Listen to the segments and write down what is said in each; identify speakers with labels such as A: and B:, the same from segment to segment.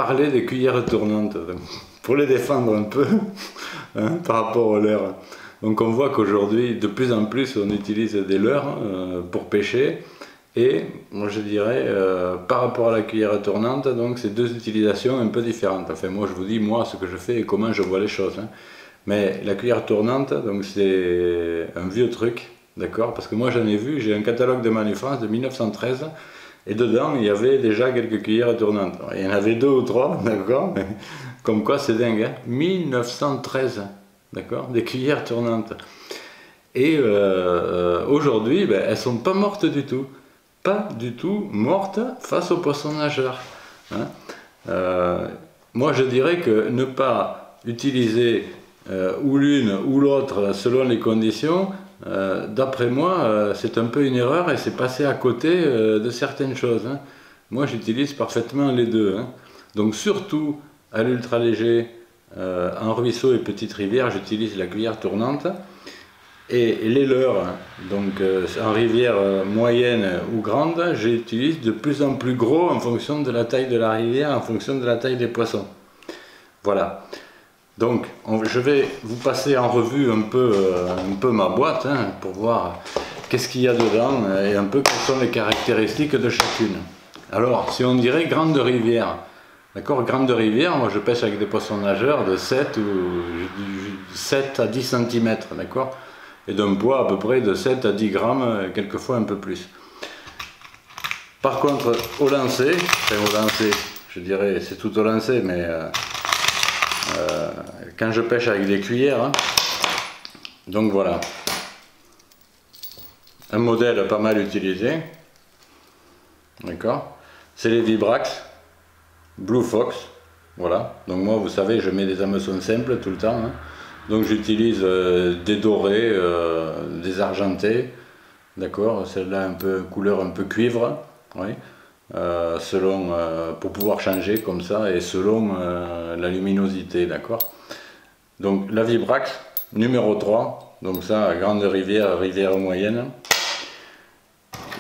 A: parler des cuillères tournantes, pour les défendre un peu hein, par rapport aux leurres. Donc on voit qu'aujourd'hui, de plus en plus, on utilise des leurres pour pêcher. Et moi je dirais, par rapport à la cuillère tournante, donc c'est deux utilisations un peu différentes. Enfin moi je vous dis, moi ce que je fais et comment je vois les choses. Hein. Mais la cuillère tournante, donc c'est un vieux truc, d'accord? Parce que moi j'en ai vu, j'ai un catalogue de Manu France de 1913, et dedans il y avait déjà quelques cuillères tournantes. Alors, il y en avait deux ou trois, d'accord? Comme quoi c'est dingue, hein? 1913, d'accord? Des cuillères tournantes. Et aujourd'hui, ben, elles sont pas mortes du tout. Pas du tout mortes face aux poissons nageurs. Hein? Moi je dirais que ne pas utiliser ou l'une ou l'autre selon les conditions, d'après moi c'est un peu une erreur et c'est passer à côté de certaines choses. Hein. Moi j'utilise parfaitement les deux. Hein. Donc surtout à l'ultra léger, en ruisseau et petite rivière, j'utilise la cuillère tournante. Et les leurres, donc en rivière moyenne ou grande, j'utilise de plus en plus gros en fonction de la taille de la rivière, en fonction de la taille des poissons. Voilà. Donc je vais vous passer en revue un peu ma boîte hein, pour voir qu'est-ce qu'il y a dedans et un peu quelles sont les caractéristiques de chacune. Alors, si on dirait grande rivière, d'accord, grande rivière, moi je pêche avec des poissons nageurs de 7 à 10 cm, d'accord, et d'un poids à peu près de 7 à 10 grammes, quelquefois un peu plus. Par contre, au lancer, je dirais c'est tout au lancer, mais quand je pêche avec des cuillères, hein, donc voilà, un modèle pas mal utilisé, d'accord, c'est les Vibrax Blue Fox, voilà, donc moi vous savez je mets des hameçons simples tout le temps, hein. Donc j'utilise des dorés, des argentés, d'accord, celle-là un peu couleur un peu cuivre, oui, selon, pour pouvoir changer comme ça et selon la luminosité, d'accord. Donc la Vibrax numéro 3, donc ça grande rivière, rivière moyenne.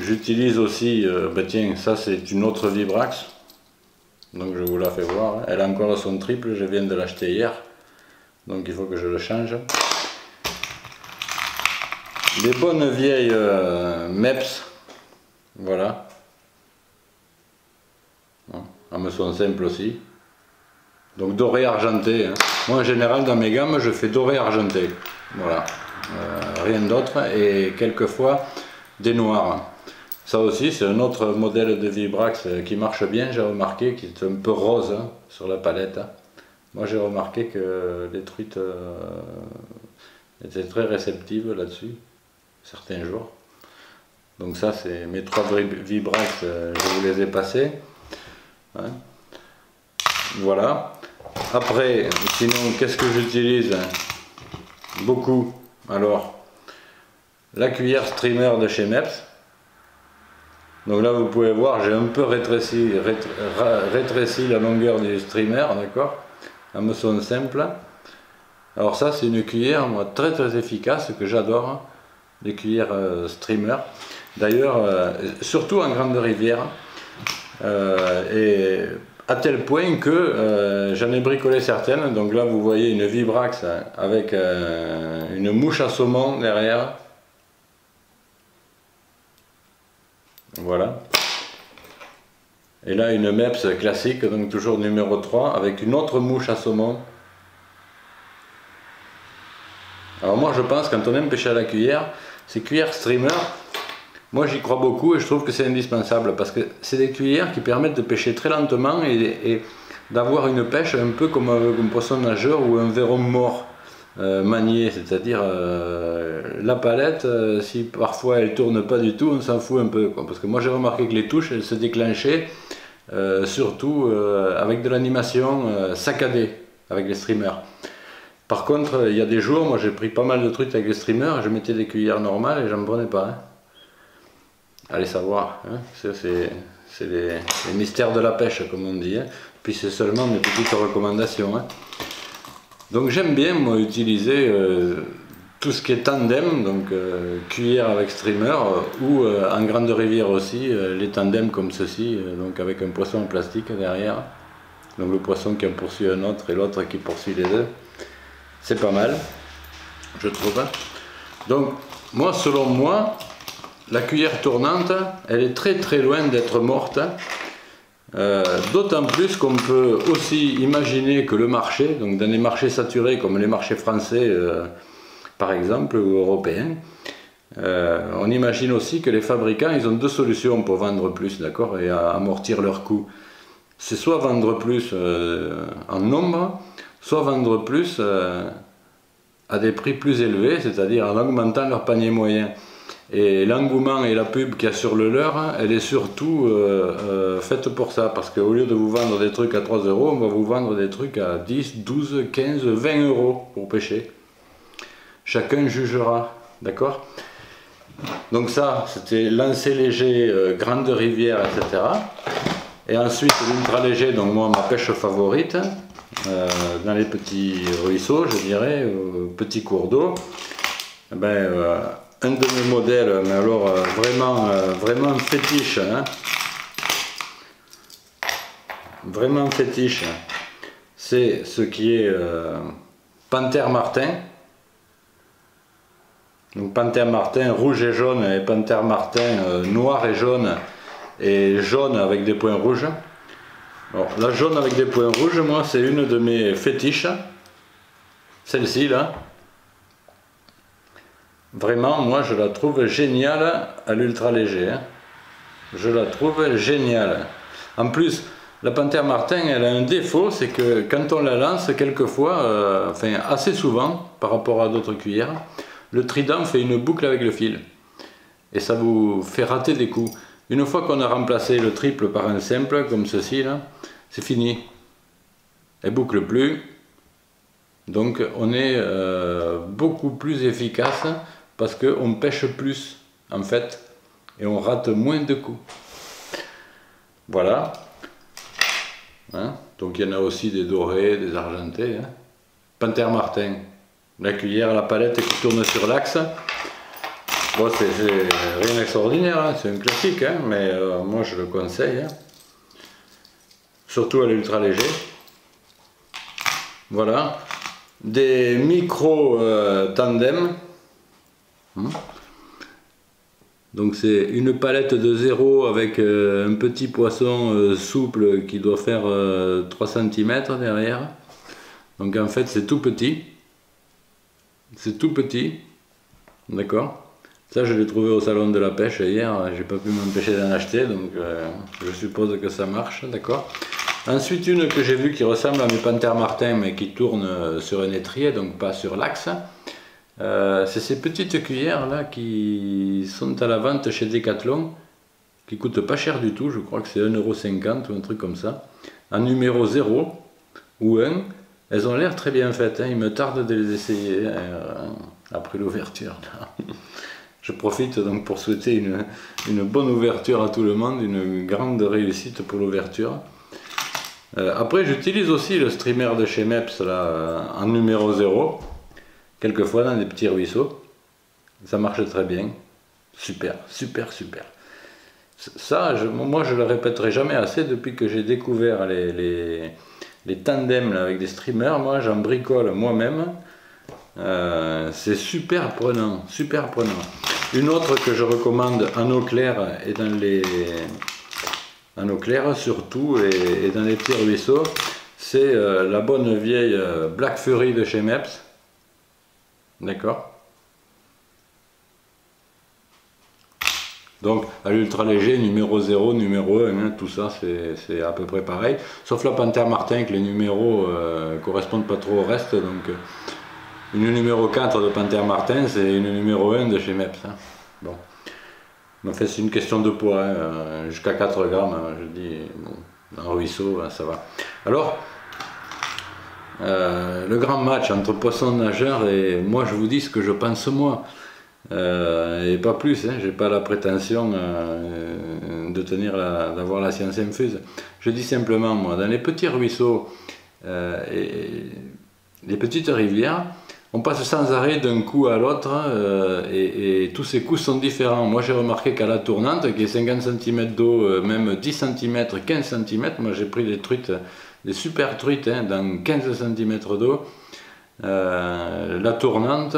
A: J'utilise aussi, ben tiens, ça c'est une autre Vibrax, donc je vous la fais voir, elle a encore son triple, je viens de l'acheter hier. Donc il faut que je le change. Des bonnes vieilles MEPS, voilà. Hameçon simple aussi. Donc doré argenté. Hein. Moi en général dans mes gammes je fais doré argenté. Voilà. Rien d'autre. Et quelquefois des noirs. Ça aussi c'est un autre modèle de Vibrax qui marche bien, j'ai remarqué, qui est un peu rose hein, sur la palette. Moi j'ai remarqué que les truites étaient très réceptives là-dessus, certains jours. Donc ça c'est mes 3 Vibrax, je vous les ai passés. Hein. Voilà. Après, sinon qu'est-ce que j'utilise beaucoup? Alors, la cuillère streamer de chez MEPS. Donc là vous pouvez voir, j'ai un peu rétréci la longueur du streamer, d'accord? Hameçon simple. Alors ça c'est une cuillère moi très efficace que j'adore, hein, les cuillères streamer. D'ailleurs surtout en grande rivière et à tel point que j'en ai bricolé certaines. Donc là vous voyez une Vibrax avec une mouche à saumon derrière. Voilà. Et là une MEPS classique, donc toujours numéro 3, avec une autre mouche à saumon. Alors moi je pense, quand on aime pêcher à la cuillère, ces cuillères streamer, moi j'y crois beaucoup et je trouve que c'est indispensable, parce que c'est des cuillères qui permettent de pêcher très lentement et d'avoir une pêche un peu comme un poisson nageur ou un verron mort manié, c'est-à-dire la palette, si parfois elle tourne pas du tout, on s'en fout un peu, quoi. Parce que moi j'ai remarqué que les touches elles se déclenchaient surtout avec de l'animation saccadée avec les streamers. Par contre il y a des jours, moi j'ai pris pas mal de trucs avec les streamers, je mettais des cuillères normales et j'en prenais pas. Hein. Allez savoir, hein. C'est les mystères de la pêche comme on dit, hein. Puis c'est seulement mes petites recommandations. Hein. Donc j'aime bien moi utiliser tout ce qui est tandem, donc cuillère avec streamer, ou en grande rivière aussi, les tandems comme ceci, donc avec un poisson en plastique derrière. Donc le poisson qui en poursuit un autre et l'autre qui poursuit les deux. C'est pas mal, je trouve. Donc moi, selon moi, la cuillère tournante, elle est très très loin d'être morte. D'autant plus qu'on peut aussi imaginer que le marché, donc dans les marchés saturés comme les marchés français par exemple, ou européens, on imagine aussi que les fabricants, ils ont deux solutions pour vendre plus, d'accord, et amortir leurs coûts. C'est soit vendre plus en nombre, soit vendre plus à des prix plus élevés, c'est-à-dire en augmentant leur panier moyen. Et l'engouement et la pub qu'il y a sur le leur, elle est surtout faite pour ça, parce qu'au lieu de vous vendre des trucs à 3 €, on va vous vendre des trucs à 10, 12, 15, 20 € pour pêcher. Chacun jugera, d'accord? Donc ça, c'était lancer léger, grande rivière, etc. Et ensuite l'ultra léger, donc moi ma pêche favorite, dans les petits ruisseaux, je dirais, petits cours d'eau. Un de mes modèles, mais alors vraiment fétiche, hein. Vraiment fétiche, c'est ce qui est Panthère Martin. Donc Panthère Martin rouge et jaune, et Panthère Martin noir et jaune avec des points rouges. Alors, la jaune avec des points rouges, moi c'est une de mes fétiches, celle-ci là. Vraiment, moi je la trouve géniale à l'ultra léger, hein. Je la trouve géniale. En plus, la Panthère Martin, elle a un défaut, c'est que quand on la lance, quelquefois, enfin assez souvent, par rapport à d'autres cuillères, le trident fait une boucle avec le fil. Et ça vous fait rater des coups. Une fois qu'on a remplacé le triple par un simple, comme ceci là, c'est fini. Elle boucle plus. Donc on est beaucoup plus efficace parce qu'on pêche plus en fait et on rate moins de coups. Voilà. Hein? Donc il y en a aussi des dorés, des argentés. Hein? Panthère Martin. La cuillère, la palette qui tourne sur l'axe. Bon, c'est rien d'extraordinaire, hein? C'est un classique, hein? Mais moi je le conseille. Hein? Surtout à l'ultra léger. Voilà. Des micro tandem. Donc c'est une palette de 0 avec un petit poisson souple qui doit faire 3 cm derrière. Donc en fait c'est tout petit. C'est tout petit. D'accord. Ça je l'ai trouvé au salon de la pêche hier, j'ai pas pu m'empêcher d'en acheter, donc je suppose que ça marche, d'accord. Ensuite une que j'ai vue qui ressemble à mes Panthère Martin mais qui tourne sur un étrier, donc pas sur l'axe. C'est ces petites cuillères là qui sont à la vente chez Decathlon, qui coûtent pas cher du tout, je crois que c'est 1,50 € ou un truc comme ça, en numéro 0 ou 1, elles ont l'air très bien faites, hein. Il me tarde de les essayer après l'ouverture. Je profite donc pour souhaiter une bonne ouverture à tout le monde, une grande réussite pour l'ouverture. Après j'utilise aussi le streamer de chez Mepps là, en numéro 0, quelquefois dans des petits ruisseaux. Ça marche très bien. Super, super, super. Ça, moi je le répéterai jamais assez depuis que j'ai découvert les tandems là, avec des streamers. Moi j'en bricole moi-même. C'est super prenant, super prenant. Une autre que je recommande en eau claire et dans les en eau claire surtout et dans les petits ruisseaux, c'est la bonne vieille Black Fury de chez Mepps. D'accord. Donc à l'ultra léger, numéro 0, numéro 1, hein, tout ça c'est à peu près pareil. Sauf la Panthère Martin que les numéros correspondent pas trop au reste. Donc une numéro 4 de Panthère Martin, c'est une numéro 1 de chez Mepps. Hein. Bon. En fait, c'est une question de poids, hein. Jusqu'à 4 grammes, hein, je dis, bon, en ruisseau, hein, ça va. Alors, le grand match entre poissons nageurs et moi, je vous dis ce que je pense moi. Et pas plus, hein, j'ai pas la prétention de d'avoir la science infuse. Je dis simplement, moi, dans les petits ruisseaux et les petites rivières, on passe sans arrêt d'un coup à l'autre et tous ces coups sont différents. Moi j'ai remarqué qu'à la tournante, qui est 50 cm d'eau, même 10 cm, 15 cm, moi j'ai pris des truites des super truites hein, dans 15 cm d'eau. La tournante,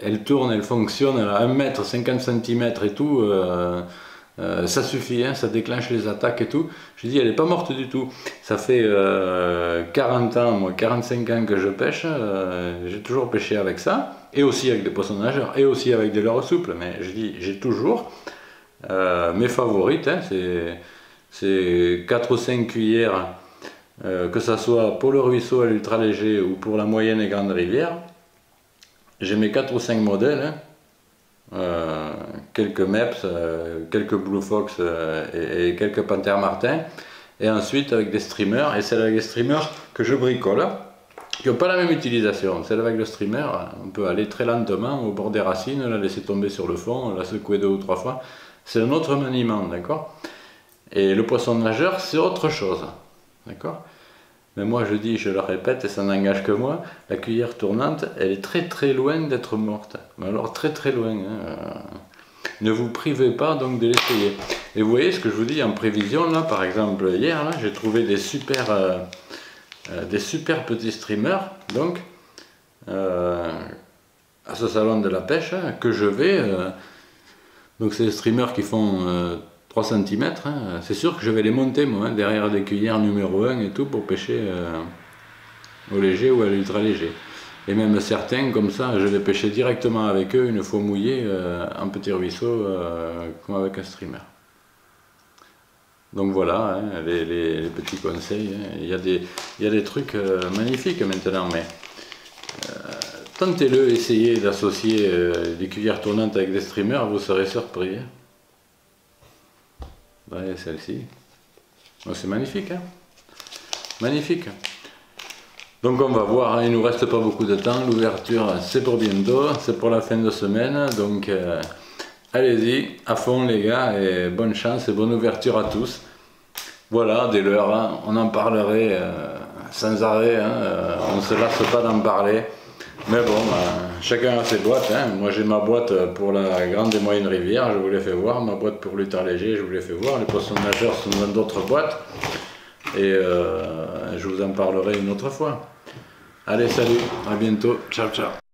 A: elle tourne, elle fonctionne, elle a 1 m 50 cm et tout. Ça suffit, hein, ça déclenche les attaques et tout. Je dis, elle n'est pas morte du tout. Ça fait 40 ans, moi 45 ans que je pêche. J'ai toujours pêché avec ça. Et aussi avec des poissons nageurs. Et aussi avec des leurres souples. Mais je dis, j'ai toujours mes favorites. Hein, c'est 4 ou 5 cuillères. Que ça soit pour le ruisseau à l'ultra léger ou pour la moyenne et grande rivière. J'ai mes 4 ou 5 modèles. Hein. Quelques MEPS, quelques Blue Fox et quelques Panther Martin, et ensuite avec des streamers, et celles avec des streamers que je bricole, qui n'ont pas la même utilisation. Celle avec le streamer, on peut aller très lentement au bord des racines, la laisser tomber sur le fond, la secouer 2 ou 3 fois, c'est un autre maniement, d'accord? Et le poisson nageur, c'est autre chose, d'accord? Mais moi je dis, je le répète, et ça n'engage que moi, la cuillère tournante, elle est très très loin d'être morte. Mais alors très très loin. Hein. Ne vous privez pas donc de l'essayer. Et vous voyez ce que je vous dis en prévision, là par exemple hier, là j'ai trouvé des super petits streamers, donc à ce salon de la pêche, hein, que je vais, donc c'est des streamers qui font 3 cm, hein. C'est sûr que je vais les monter moi, hein, derrière des cuillères numéro 1 et tout, pour pêcher au léger ou à l'ultra léger. Et même certains, comme ça, je vais pêcher directement avec eux, une fois mouillés, en petit ruisseau, comme avec un streamer. Donc voilà, hein, les petits conseils. Hein. Il y a des trucs magnifiques maintenant, mais tentez-le, essayez d'associer des cuillères tournantes avec des streamers, vous serez surpris. Hein. Ouais, celle-ci. Oh, c'est magnifique, hein. Magnifique. Donc on va voir, hein, il ne nous reste pas beaucoup de temps, l'ouverture c'est pour bientôt, c'est pour la fin de semaine, donc allez-y, à fond les gars, et bonne chance et bonne ouverture à tous. Voilà, des leurres, hein, on en parlerait sans arrêt, hein, on ne se lasse pas d'en parler, mais bon, chacun a ses boîtes, hein. Moi j'ai ma boîte pour la grande et moyenne rivière, je vous l'ai fait voir, ma boîte pour l'ultra léger, je vous l'ai fait voir, les poissons nageurs sont dans d'autres boîtes, et je vous en parlerai une autre fois. Allez, salut, à bientôt, ciao ciao.